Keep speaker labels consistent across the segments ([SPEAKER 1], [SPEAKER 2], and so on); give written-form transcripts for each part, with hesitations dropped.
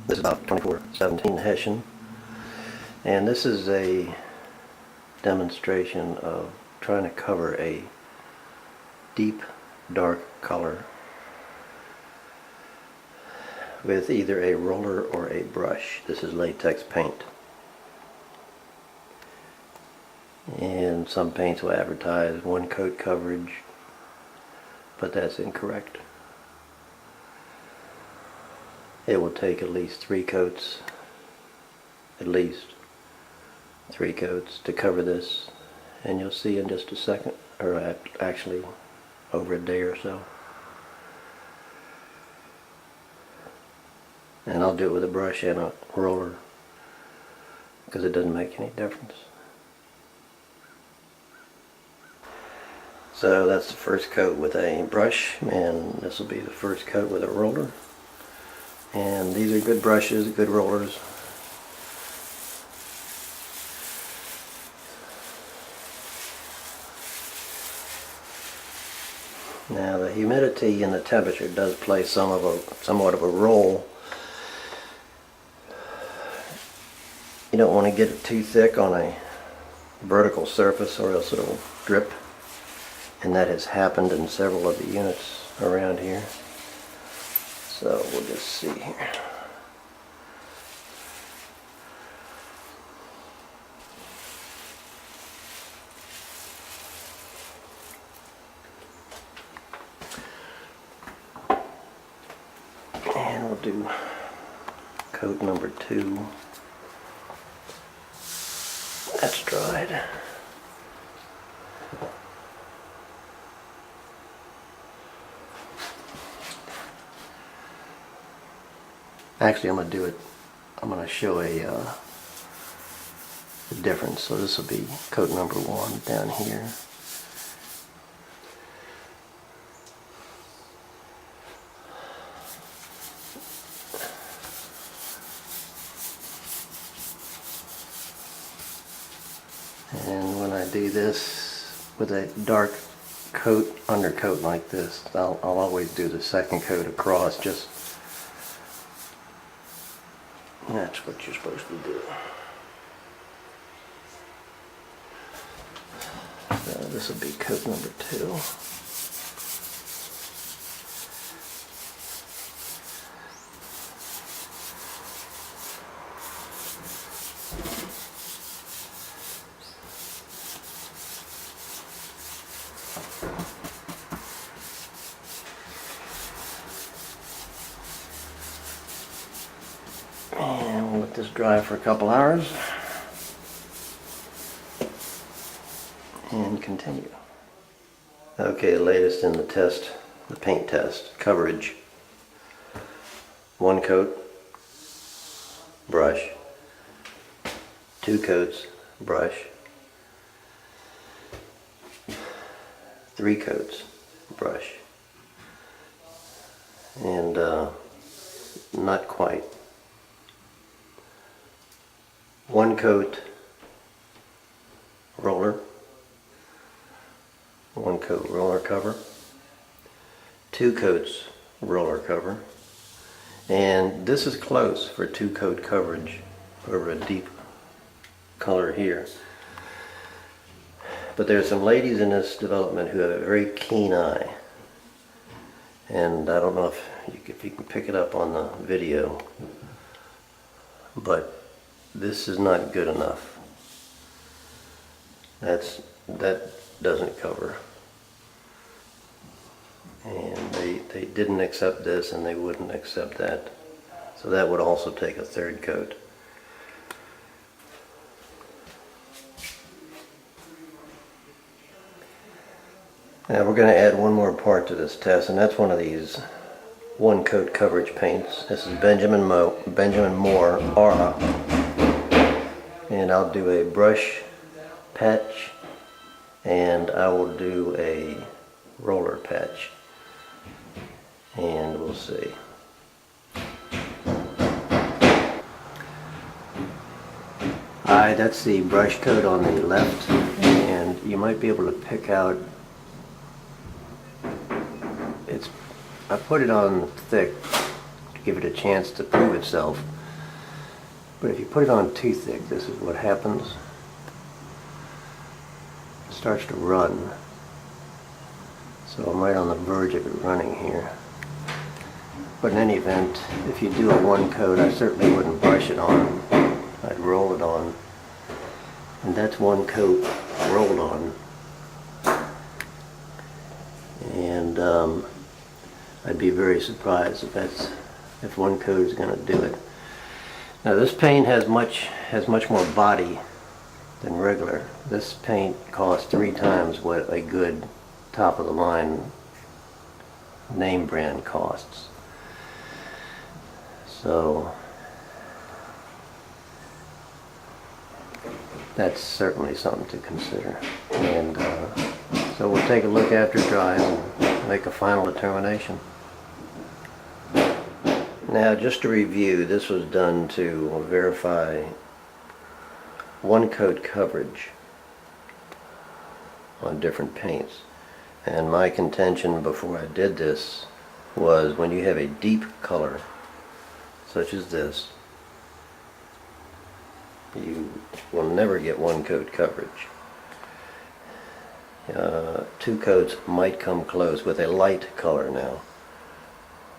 [SPEAKER 1] This is about 2417 Hessian, and this is a demonstration of trying to cover a deep dark color with either a roller or a brush. This is latex paint, and some paints will advertise one coat coverage, but that's incorrect. It will take at least 3 coats, to cover this, and you'll see in just a second, or actually over a day or so. And I'll do it with a brush and a roller because it doesn't make any difference. So that's the first coat with a brush, and this will be the first coat with a roller. And these are good brushes, good rollers. Now the humidity and the temperature does play somewhat of a role. You don't want to get it too thick on a vertical surface or else it'll drip. And that has happened in several of the units around here. So we'll just see here. And we'll do coat number 2. That's dried. Actually, I'm going to show a difference. So this will be coat number 1 down here. And when I do this with a dark undercoat like this, I'll always do the second coat across. That's what you're supposed to do. So this will be coat number 2. And we'll let this dry for a couple hours and continue. Okay, the latest in the test, the paint test, coverage. 1 coat, brush. 2 coats, brush. 3 coats, brush. And not quite. 1 coat roller, 1 coat roller cover, 2 coats roller cover, and this is close for 2 coat coverage over a deep color here. But there are some ladies in this development who have a very keen eye, and I don't know if you can pick it up on the video, but this is not good enough. That doesn't cover. And they didn't accept this, and they wouldn't accept that. So that would also take a 3rd coat. Now we're going to add one more part to this test, and that's one of these 1 coat coverage paints. This is Benjamin Moore Aura. And I'll do a brush patch, and I will do a roller patch, and we'll see. Alright, that's the brush coat on the left, and you might be able to pick out, I put it on thick to give it a chance to prove itself. But if you put it on too thick, this is what happens. It starts to run. So I'm right on the verge of it running here. But in any event, if you do a one coat, I certainly wouldn't brush it on. I'd roll it on. And that's one coat rolled on. And I'd be very surprised if one coat is going to do it. Now this paint has much more body than regular. This paint costs 3 times what a good top of the line name brand costs. So that's certainly something to consider. And so we'll take a look after it dries and make a final determination. Now, just to review, this was done to verify one coat coverage on different paints. And my contention before I did this was when you have a deep color such as this, you will never get one coat coverage. 2 coats might come close with a light color now,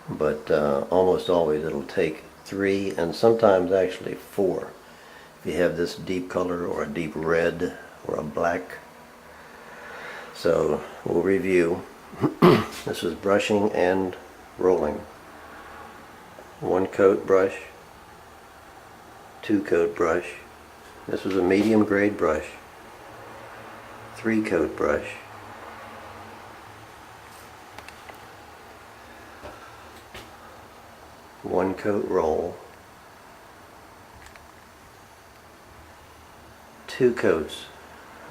[SPEAKER 1] but almost always it'll take 3 and sometimes actually 4 if you have this deep color or a deep red or a black. So we'll review. This is brushing and rolling. 1 coat brush, 2 coat brush. This was a medium grade brush. 3 coat brush. 1 coat roll. 2 coats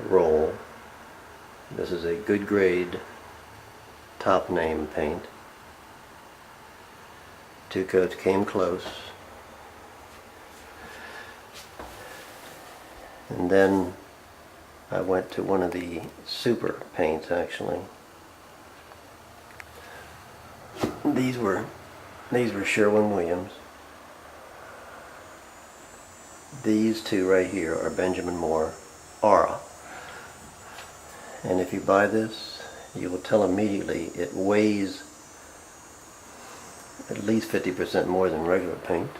[SPEAKER 1] roll. This is a good grade top name paint. 2 coats came close. And then I went to one of the super paints actually. These were Sherwin-Williams. These 2 right here are Benjamin Moore Aura. And if you buy this, you will tell immediately it weighs at least 50% more than regular paint.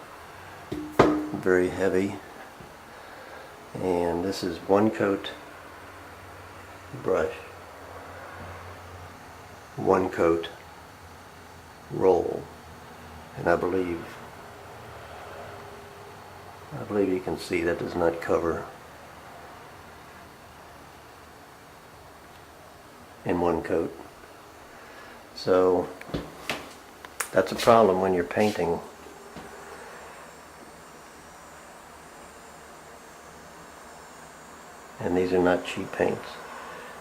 [SPEAKER 1] Very heavy. And this is 1 coat brush, 1 coat roll. And I believe you can see that does not cover in 1 coat. So that's a problem when you're painting. And these are not cheap paints.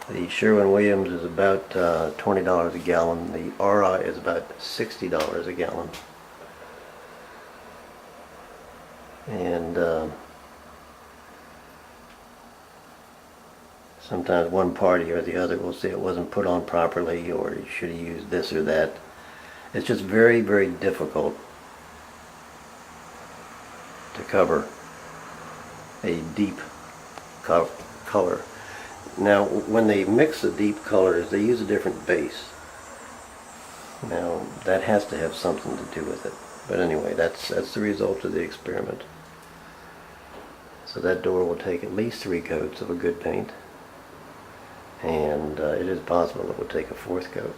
[SPEAKER 1] The Sherwin-Williams is about $20 a gallon. The Aura is about $60 a gallon. And sometimes one party or the other will say it wasn't put on properly, or you should have used this or that. It's just very, very difficult to cover a deep color. Now, when they mix the deep colors, they use a different base. Now, that has to have something to do with it. But anyway, that's the result of the experiment. So that door will take at least 3 coats of a good paint. And it is possible it will take a 4th coat.